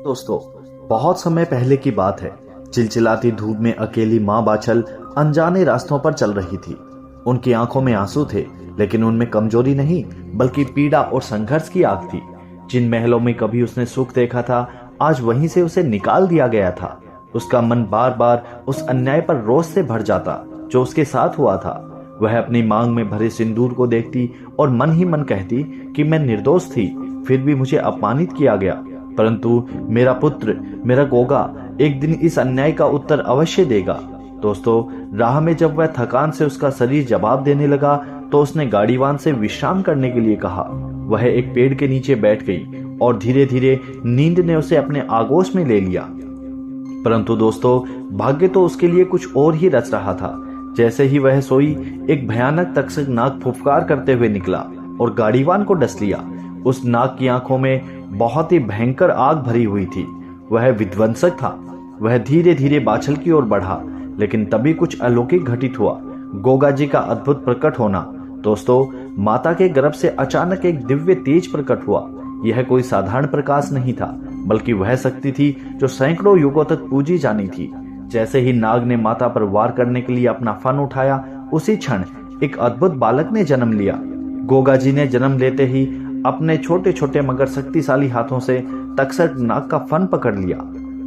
दोस्तों, बहुत समय पहले की बात है। चिलचिलाती धूप में अकेली माँ बाछल अनजाने रास्तों पर चल रही थी। उनकी आंखों में आंसू थे, लेकिन उनमें कमजोरी नहीं बल्कि पीड़ा और संघर्ष की आग थी। जिन महलों में कभी उसने सुख देखा था, आज वहीं से उसे निकाल दिया गया था। उसका मन बार बार उस अन्याय पर रोष से भर जाता जो उसके साथ हुआ था। वह अपनी मांग में भरे सिंदूर को देखती और मन ही मन कहती कि मैं निर्दोष थी, फिर भी मुझे अपमानित किया गया। परंतु मेरा पुत्र, मेरा गोगा एक दिन इस अन्याय का उत्तर अवश्य देगा। दोस्तों, राह में जब वह थकान से उसका शरीर जवाब देने लगा तो उसने गाड़ीवान से विश्राम करने के लिए कहा। वह एक पेड़ के नीचे बैठ गई और धीरे धीरे नींद ने उसे अपने आगोश में ले लिया। परंतु दोस्तों, भाग्य तो उसके लिए कुछ और ही रच रहा था। जैसे ही वह सोई, एक भयानक तक्षक नाग फुफकार करते हुए निकला और गाड़ीवान को डस लिया। उस नाग की आंखों में बहुत ही भयंकर आग भरी हुई थी। वह विध्वंसक था। वह धीरे धीरे बाछल की ओर बढ़ा, लेकिन तभी कुछ अलौकिक घटित हुआ। गोगा जी का अद्भुत प्रकट होना। दोस्तों, माता के गर्भ से अचानक एक दिव्य तेज प्रकट हुआ। यह कोई साधारण प्रकाश नहीं था, बल्कि वह शक्ति थी जो सैकड़ों युगों तक पूजी जानी थी। जैसे ही नाग ने माता पर वार करने के लिए अपना फन उठाया, उसी क्षण एक अद्भुत बालक ने जन्म लिया। गोगा जी ने जन्म लेते ही अपने छोटे छोटे मगर शक्तिशाली हाथों से तक्षक नाग का फन पकड़ लिया।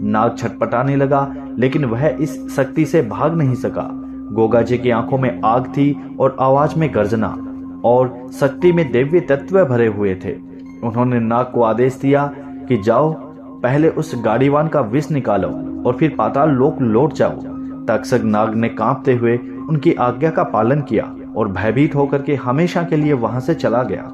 नाग छटपटाने लगा, लेकिन वह इस शक्ति से भाग नहीं सका। गोगा जी की आंखों में आग थी और आवाज में गर्जना, और शक्ति में दिव्य तत्व भरे हुए थे। उन्होंने नाग को आदेश दिया कि जाओ, पहले उस गाड़ीवान का विष निकालो और फिर पाताल लोक लौट जाओ। तक्षक नाग ने कांपते हुए उनकी आज्ञा का पालन किया और भयभीत होकर के हमेशा के लिए वहां से चला गया।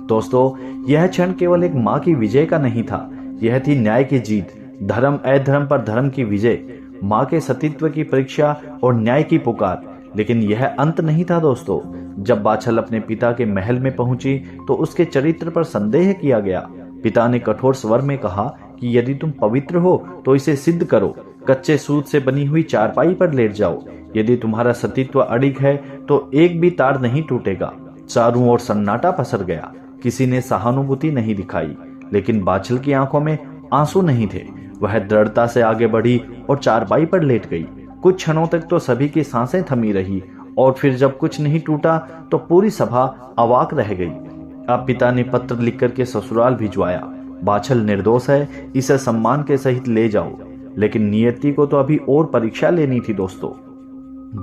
दोस्तों, यह क्षण केवल एक माँ की विजय का नहीं था, यह थी न्याय की जीत, धर्म अधर्म पर धर्म की विजय, माँ के सतीत्व की परीक्षा और न्याय की पुकार। लेकिन यह अंत नहीं था दोस्तों। जब बाछल अपने पिता के महल में पहुंची तो उसके चरित्र पर संदेह किया गया। पिता ने कठोर स्वर में कहा कि यदि तुम पवित्र हो तो इसे सिद्ध करो। कच्चे सूत से बनी हुई चारपाई पर लेट जाओ। यदि तुम्हारा सतीत्व अडिग है तो एक भी तार नहीं टूटेगा। चारों ओर सन्नाटा पसर गया। किसी ने सहानुभूति नहीं दिखाई, लेकिन बाछल की आंखों में आंसू नहीं थे। वह दृढ़ता से आगे बढ़ी और चारपाई पर लेट गई। कुछ क्षणों तक तो सभी की सांसें थमी रही, और फिर जब कुछ नहीं टूटा तो पूरी सभा अवाक रह गई। अब पिता ने पत्र लिख करके ससुराल भिजवाया। बाछल निर्दोष है, इसे सम्मान के सहित ले जाओ। लेकिन नियति को तो अभी और परीक्षा लेनी थी दोस्तों।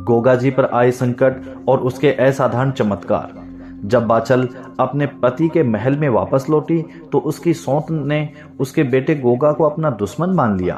गोगा जी पर आए संकट और उसके असाधारण चमत्कार। जब बाछल अपने पति के महल में वापस लौटी तो उसकी सौत ने उसके बेटे गोगा को अपना दुश्मन मान लिया।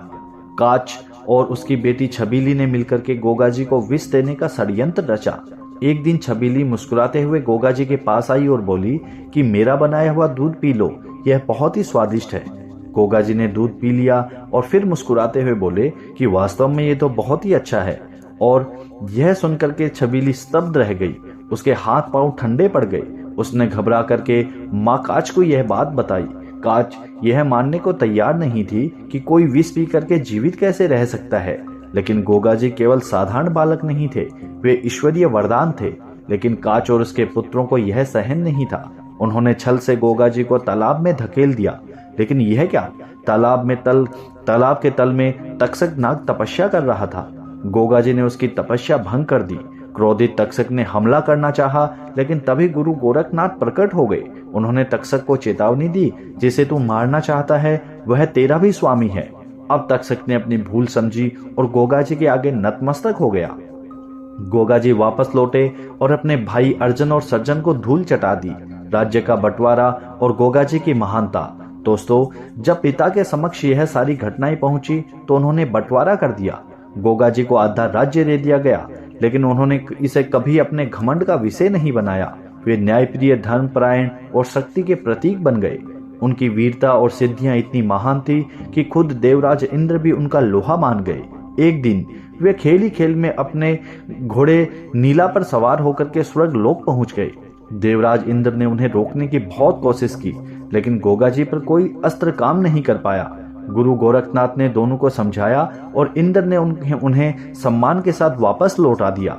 काच और उसकी बेटी छबीली ने मिलकर के गोगा जी को विष देने का षड्यंत्र रचा। एक दिन छबीली मुस्कुराते हुए गोगा जी के पास आई और बोली कि मेरा बनाया हुआ दूध पी लो, यह बहुत ही स्वादिष्ट है। गोगा जी ने दूध पी लिया और फिर मुस्कुराते हुए बोले कि वास्तव में ये तो बहुत ही अच्छा है। और यह सुनकर के छबीली स्तब्ध रह गई। उसके हाथ पांव ठंडे पड़ गए। उसने घबरा करके माँ काच को यह बात बताई। काच यह मानने को तैयार नहीं थी कि कोई विष पी करके जीवित कैसे रह सकता है। लेकिन गोगा जी केवल साधारण बालक नहीं थे, वे ईश्वरीय वरदान थे। लेकिन काच और उसके पुत्रों को यह सहन नहीं था। उन्होंने छल से गोगा जी को तालाब में धकेल दिया। लेकिन यह क्या, तालाब के तल में तक्षक नाग तपस्या कर रहा था। गोगा जी ने उसकी तपस्या भंग कर दी। क्रोधित तक्षक ने हमला करना चाहा, लेकिन तभी गुरु गोरखनाथ प्रकट हो गए। उन्होंने तक्षक को चेतावनी दी, जिसे तू मारना चाहता है वह तेरा भी स्वामी है। अब तक्षक ने अपनी भूल समझी और गोगा जी के आगे नतमस्तक हो गया। गोगा जी वापस लौटे और अपने भाई अर्जुन और सज्जन को धूल चटा दी। राज्य का बंटवारा और गोगा जी की महानता। दोस्तों, जब पिता के समक्ष यह सारी घटनाएं पहुंची तो उन्होंने बंटवारा कर दिया। गोगा जी को आधा राज्य दे दिया गया, लेकिन उन्होंने इसे कभी अपने घमंड का विषय नहीं बनाया। वे न्यायप्रिय, धर्मपरायण और शक्ति के प्रतीक बन गए। उनकी वीरता और सिद्धियां इतनी महान थी कि खुद देवराज इंद्र भी उनका लोहा मान गए। एक दिन वे खेल ही खेल में अपने घोड़े नीला पर सवार होकर के स्वर्ग लोक पहुंच गए। देवराज इंद्र ने उन्हें रोकने की बहुत कोशिश की, लेकिन गोगा जी पर कोई अस्त्र काम नहीं कर पाया। गुरु गोरखनाथ ने दोनों को समझाया और इंद्र ने उन्हें सम्मान के साथ वापस लौटा दिया।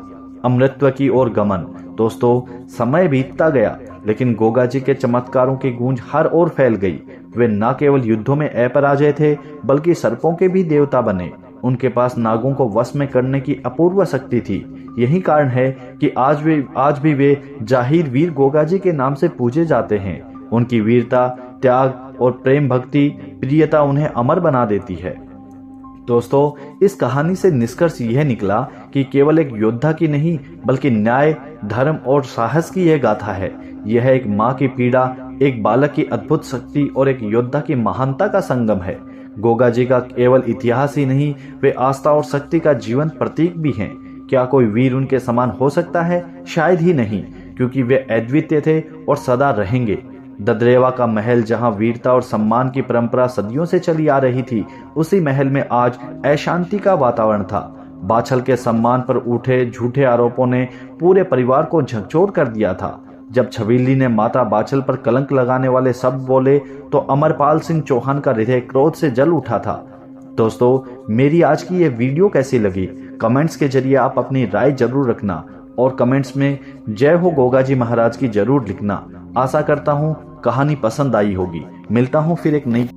अमृतत्व की ओर गमन। दोस्तों, समय बीतता गया, लेकिन गोगा जी के चमत्कारों की गूंज हर ओर फैल गई। वे न केवल युद्धों में अपराजय थे, बल्कि सर्पों के भी देवता बने। उनके पास नागों को वश में करने की अपूर्व शक्ति थी। यही कारण है कि आज भी वे जाहिर वीर गोगा जी के नाम से पूजे जाते हैं। उनकी वीरता, त्याग और प्रेम भक्ति प्रियता उन्हें अमर बना देती है। दोस्तों, इस कहानी से निष्कर्ष यह निकला कि केवल एक योद्धा की नहीं, बल्कि न्याय, धर्म और साहस की यह गाथा है। यह एक माँ की पीड़ा, एक बालक की अद्भुत शक्ति और एक योद्धा की महानता का संगम है। गोगा जी का केवल इतिहास ही नहीं, वे आस्था और शक्ति का जीवंत प्रतीक भी हैं। क्या कोई वीर उनके समान हो सकता है? शायद ही नहीं, क्योंकि वे अद्वितीय थे और सदा रहेंगे। ददरेवा का महल, जहां वीरता और सम्मान की परंपरा सदियों से चली आ रही थी, उसी महल में आज अशांति का वातावरण था। बाछल के सम्मान पर उठे झूठे आरोपों ने पूरे परिवार को झकझोर कर दिया था। जब छबीली ने माता बाछल पर कलंक लगाने वाले शब्द बोले, तो अमरपाल सिंह चौहान का हृदय क्रोध से जल उठा था। दोस्तों, मेरी आज की यह वीडियो कैसी लगी? कमेंट्स के जरिए आप अपनी राय जरूर रखना और कमेंट्स में जय हो गोगा जी महाराज की जरूर लिखना। आशा करता हूँ कहानी पसंद आई होगी। मिलता हूँ फिर एक नई